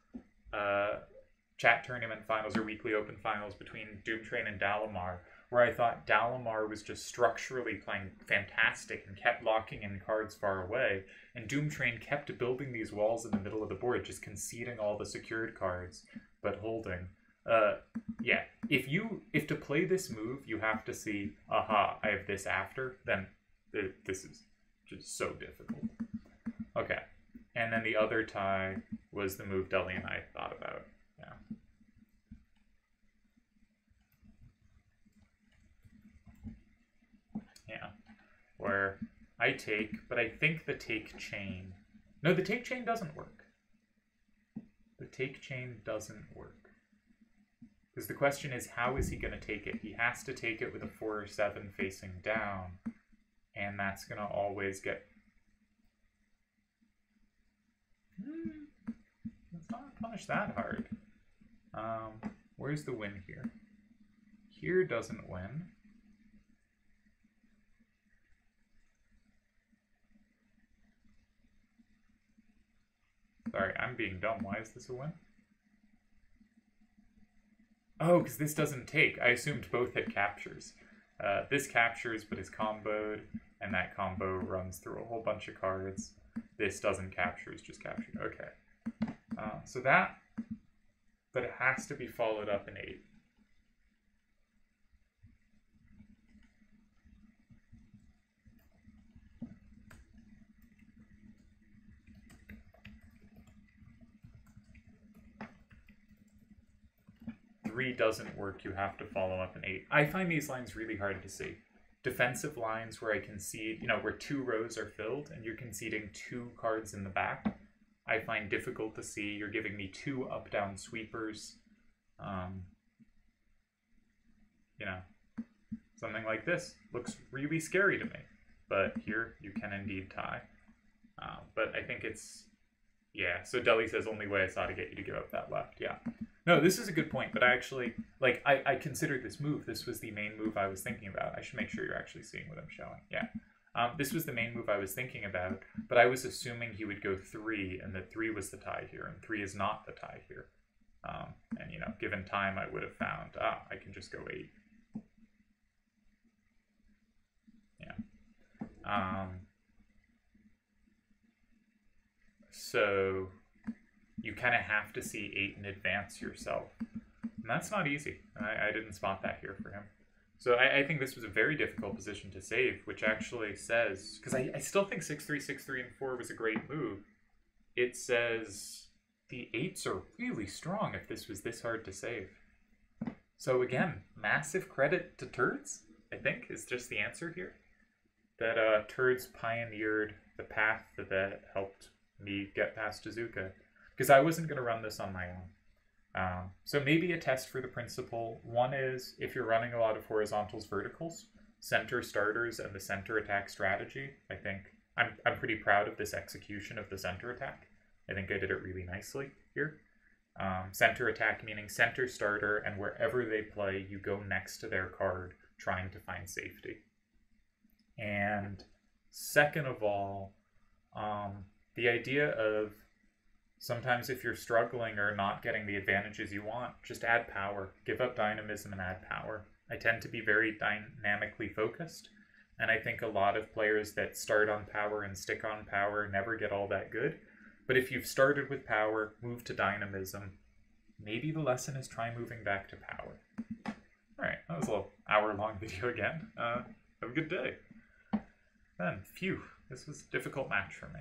chat tournament finals or weekly open finals between Doom Train and Dalamar, where I thought Dalamar was just structurally playing fantastic and kept locking in cards far away, and Doom Train kept building these walls in the middle of the board, just conceding all the secured cards, but holding. Yeah, if to play this move you have to see, aha, I have this after, then this is just so difficult. Okay, and then the other tie was the move Deli and I thought about. Yeah. Yeah, where I take, but I think the take chain. No, the take chain doesn't work. The take chain doesn't work. Because the question is, how is he going to take it? He has to take it with a 4 or 7 facing down, and that's going to always get... Let's not punish that hard. Where's the win here? Here doesn't win. Sorry, I'm being dumb. Why is this a win? Oh, because this doesn't take. I assumed both hit captures. This captures, but is comboed, and that combo runs through a whole bunch of cards. This doesn't capture, it's just captured. Okay. So that, but it has to be followed up in 8. Three doesn't work, you have to follow up in 8. I find these lines really hard to see. Defensive lines where I concede, you know, where 2 rows are filled and you're conceding 2 cards in the back, I find difficult to see. You're giving me 2 up-down sweepers. You know, something like this looks really scary to me. But here you can indeed tie. But I think it's, yeah, so Deli says only way I saw to get you to give up that left, yeah. No, this is a good point, but I actually, like, I considered this move. This was the main move I was thinking about. I should make sure you're actually seeing what I'm showing. Yeah. This was the main move I was thinking about, but I was assuming he would go 3, and that 3 was the tie here, and 3 is not the tie here. And, you know, given time, I would have found, I can just go 8. Yeah. So you kind of have to see 8 and advance yourself. And that's not easy. I didn't spot that here for him. So I think this was a very difficult position to save, which actually says, because I still think 6-3, 6-3, and 4 was a great move. It says the 8s are really strong if this was this hard to save. So again, massive credit to Turds, I think, is just the answer here. That Turds pioneered the path that helped me get past Tezuka. Because I wasn't going to run this on my own. So maybe a test for the principle. One is, if you're running a lot of horizontals, verticals, center starters and the center attack strategy, I think I'm pretty proud of this execution of the center attack. I think I did it really nicely here. Center attack meaning center starter, and wherever they play, you go next to their card trying to find safety. And second of all, the idea of sometimes if you're struggling or not getting the advantages you want, just add power. Give up dynamism and add power. I tend to be very dynamically focused, and I think a lot of players that start on power and stick on power never get all that good. But if you've started with power, move to dynamism, maybe the lesson is try moving back to power. Alright, that was a little hour-long video again. Have a good day. Then, phew, this was a difficult match for me.